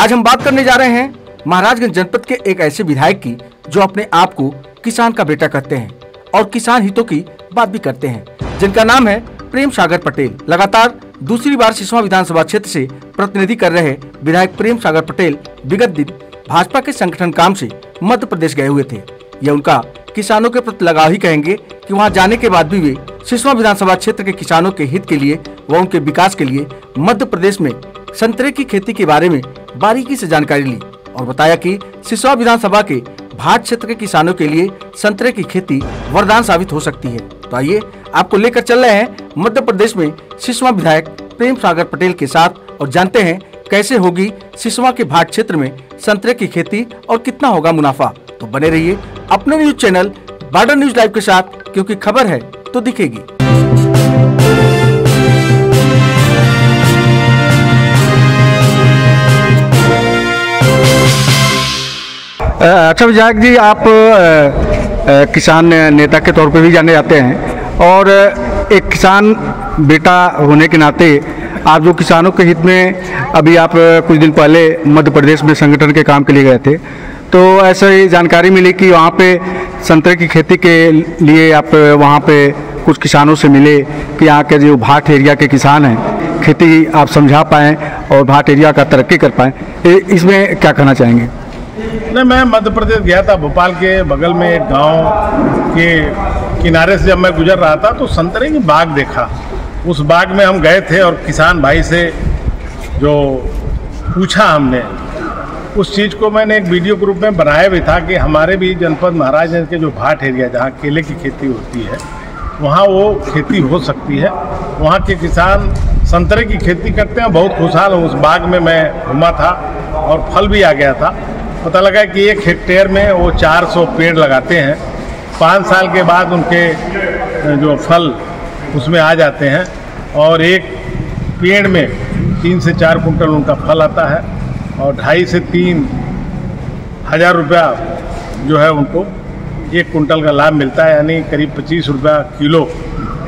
आज हम बात करने जा रहे हैं महाराजगंज जनपद के एक ऐसे विधायक की जो अपने आप को किसान का बेटा कहते हैं और किसान हितों की बात भी करते हैं, जिनका नाम है प्रेम सागर पटेल। लगातार दूसरी बार सिसवा विधानसभा क्षेत्र से प्रतिनिधि कर रहे विधायक प्रेम सागर पटेल विगत दिन भाजपा के संगठन काम से मध्य प्रदेश गए हुए थे। यह उनका किसानों के प्रति लगाव ही कहेंगे कि वहां जाने के बाद भी वे सिसवा विधानसभा क्षेत्र के किसानों के हित के लिए व उनके विकास के लिए मध्य प्रदेश में संतरे की खेती के बारे में बारीकी से जानकारी ली और बताया कि सिसवा विधानसभा के भाट क्षेत्र के किसानों के लिए संतरे की खेती वरदान साबित हो सकती है। तो आइए आपको लेकर चल रहे हैं मध्य प्रदेश में सिसवा विधायक प्रेम सागर पटेल के साथ और जानते हैं कैसे होगी सिसवा के भाट क्षेत्र में संतरे की खेती और कितना होगा मुनाफा। तो बने रहिए अपने news channel border news live के साथ, क्योंकि खबर है तो दिखेगी। अच्छा विधायक जी, आप किसान नेता के तौर पे भी जाने जाते हैं और एक किसान बेटा होने के नाते आप जो किसानों के हित में अभी आप कुछ दिन पहले मध्य प्रदेश में संगठन के काम के लिए गए थे, तो ऐसे ही जानकारी मिली कि वहाँ पे संतरे की खेती के लिए आप वहाँ पे कुछ किसानों से मिले कि यहाँ के जो भाट एरिया के किसान हैं खेती आप समझा पाएँ और भाट एरिया का तरक्की कर पाएँ, इसमें क्या कहना चाहेंगे? नहीं, मैं मध्य प्रदेश गया था। भोपाल के बगल में एक गांव के किनारे से जब मैं गुजर रहा था तो संतरे की बाग देखा। उस बाग में हम गए थे और किसान भाई से जो पूछा हमने, उस चीज़ को मैंने एक वीडियो के रूप में बनाया भी था कि हमारे भी जनपद महाराजगंज के जो भाट एरिया जहाँ केले की खेती होती है वहाँ वो खेती हो सकती है। वहाँ के किसान संतरे की खेती करते हैं, बहुत खुशहाल हूँ। उस बाग में मैं घूमा था और फल भी आ गया था। पता लगा कि 1 हेक्टेयर में वो 400 पेड़ लगाते हैं। 5 साल के बाद उनके जो फल उसमें आ जाते हैं और एक पेड़ में 3 से 4 कुंटल उनका फल आता है और 2.5 से 3 हज़ार रुपया जो है उनको 1 कुंटल का लाभ मिलता है, यानी करीब 25 रुपया किलो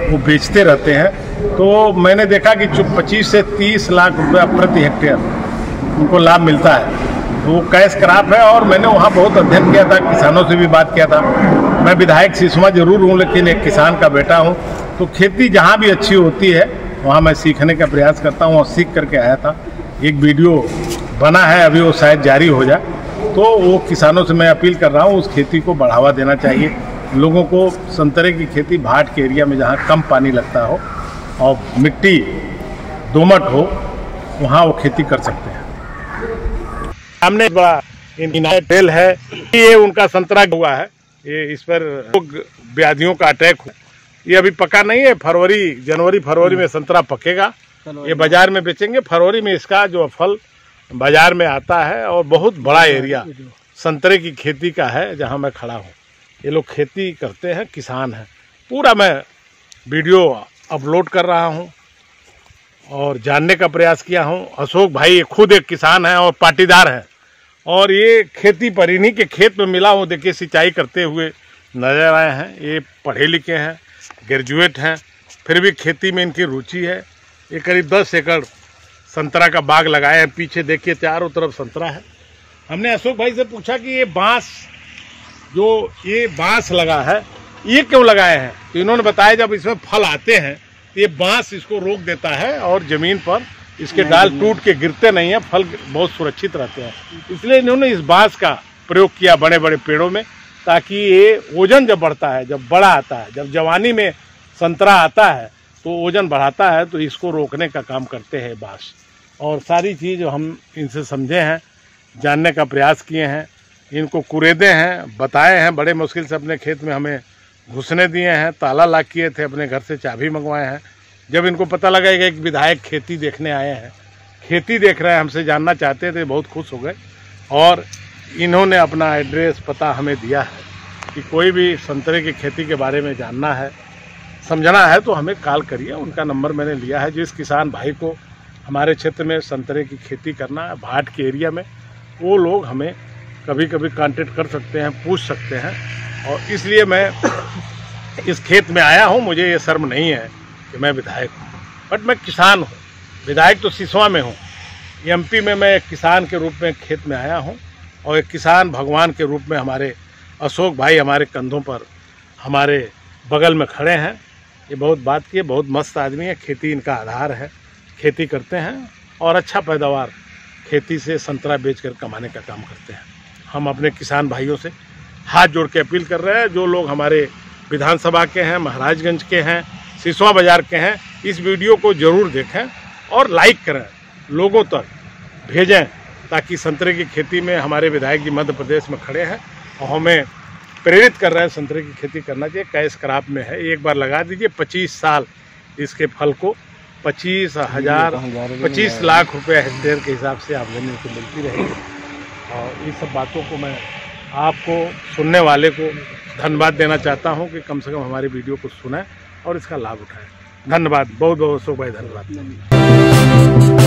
वो बेचते रहते हैं। तो मैंने देखा कि 25 से 30 लाख रुपया प्रति हेक्टेयर उनको लाभ मिलता है। वो कैश क्रॉप है और मैंने वहाँ बहुत अध्ययन किया था, किसानों से भी बात किया था। मैं विधायक सिसवा जरूर हूँ लेकिन एक किसान का बेटा हूँ, तो खेती जहाँ भी अच्छी होती है वहाँ मैं सीखने का प्रयास करता हूँ और सीख करके आया था। एक वीडियो बना है, अभी वो शायद जारी हो जाए। तो वो किसानों से मैं अपील कर रहा हूँ, उस खेती को बढ़ावा देना चाहिए। लोगों को संतरे की खेती भाट के एरिया में जहाँ कम पानी लगता हो और मिट्टी दोमट हो वहाँ वो खेती कर सकते हैं। सामने बड़ा टेल है, ये उनका संतरा हुआ है, ये इस पर व्याधियों का अटैक हुआ। ये अभी पका नहीं है, जनवरी फरवरी में संतरा पकेगा, ये बाजार में बेचेंगे। फरवरी में इसका जो फल बाजार में आता है और बहुत बड़ा एरिया संतरे की खेती का है जहां मैं खड़ा हूं। ये लोग खेती करते हैं, किसान हैं। पूरा मैं वीडियो अपलोड कर रहा हूं और जानने का प्रयास किया हूं। अशोक भाई खुद एक किसान हैं और पाटीदार हैं और ये खेती पर इन्हीं के खेत में मिला हूँ। देखिए सिंचाई करते हुए नजर आए हैं। ये पढ़े लिखे हैं, ग्रेजुएट हैं, फिर भी खेती में इनकी रुचि है। ये करीब 10 एकड़ संतरा का बाग लगाए हैं। पीछे देखिए चारों तरफ संतरा है। हमने अशोक भाई से पूछा कि ये बांस लगा है, ये क्यों लगाए हैं? तो इन्होंने बताया जब इसमें फल आते हैं तो ये बांस इसको रोक देता है और जमीन पर इसके डाल टूट के गिरते नहीं है, फल बहुत सुरक्षित रहते हैं। इसलिए इन्होंने इस बांस का प्रयोग किया बड़े बड़े पेड़ों में, ताकि ये ओजन जब बढ़ता है, जब बड़ा आता है, जब जवानी में संतरा आता है तो ओजन बढ़ाता है, तो इसको रोकने का काम करते हैं बांस। और सारी चीज़ हम इनसे समझे हैं, जानने का प्रयास किए हैं, इनको कुरेदे हैं, बताए हैं। बड़े मुश्किल से अपने खेत में हमें घुसने दिए हैं, ताला लॉक किए थे, अपने घर से चाबी मंगवाए हैं। जब इनको पता लगा कि एक विधायक खेती देखने आए हैं, खेती देख रहे हैं, हमसे जानना चाहते थे, बहुत खुश हो गए। और इन्होंने अपना एड्रेस पता हमें दिया है कि कोई भी संतरे की खेती के बारे में जानना है, समझना है तो हमें कॉल करिए। उनका नंबर मैंने लिया है। जिस किसान भाई को हमारे क्षेत्र में संतरे की खेती करना है भाट के एरिया में, वो लोग हमें कभी कभी कांटेक्ट कर सकते हैं, पूछ सकते हैं। और इसलिए मैं इस खेत में आया हूँ। मुझे ये शर्म नहीं है कि मैं विधायक हूँ, बट मैं किसान हूँ। विधायक तो सिसवा में हूँ, एमपी में मैं एक किसान के रूप में खेत में आया हूँ और एक किसान भगवान के रूप में हमारे अशोक भाई हमारे कंधों पर हमारे बगल में खड़े हैं। ये बहुत बात की है, बहुत मस्त आदमी है, खेती इनका आधार है, खेती करते हैं और अच्छा पैदावार खेती से संतरा बेचकर कमाने का काम करते हैं। हम अपने किसान भाइयों से हाथ जोड़ के अपील कर रहे हैं, जो लोग हमारे विधानसभा के हैं, महाराजगंज के हैं, सिसवा बाजार के हैं, इस वीडियो को ज़रूर देखें और लाइक करें, लोगों तक भेजें, ताकि संतरे की खेती में हमारे विधायक जी मध्य प्रदेश में खड़े हैं और हमें प्रेरित कर रहे हैं संतरे की खेती करना चाहिए। कैश क्रॉप में है, एक बार लगा दीजिए, 25 साल इसके फल को 25 लाख रुपए हेक्टेयर के हिसाब से आमदनी को मिलती रहेगी। और इस सब बातों को मैं आपको सुनने वाले को धन्यवाद देना चाहता हूं कि कम से कम हमारी वीडियो को सुनें और इसका लाभ उठाएं। धन्यवाद, बहुत बहुत अशोक भाई, धन्यवाद।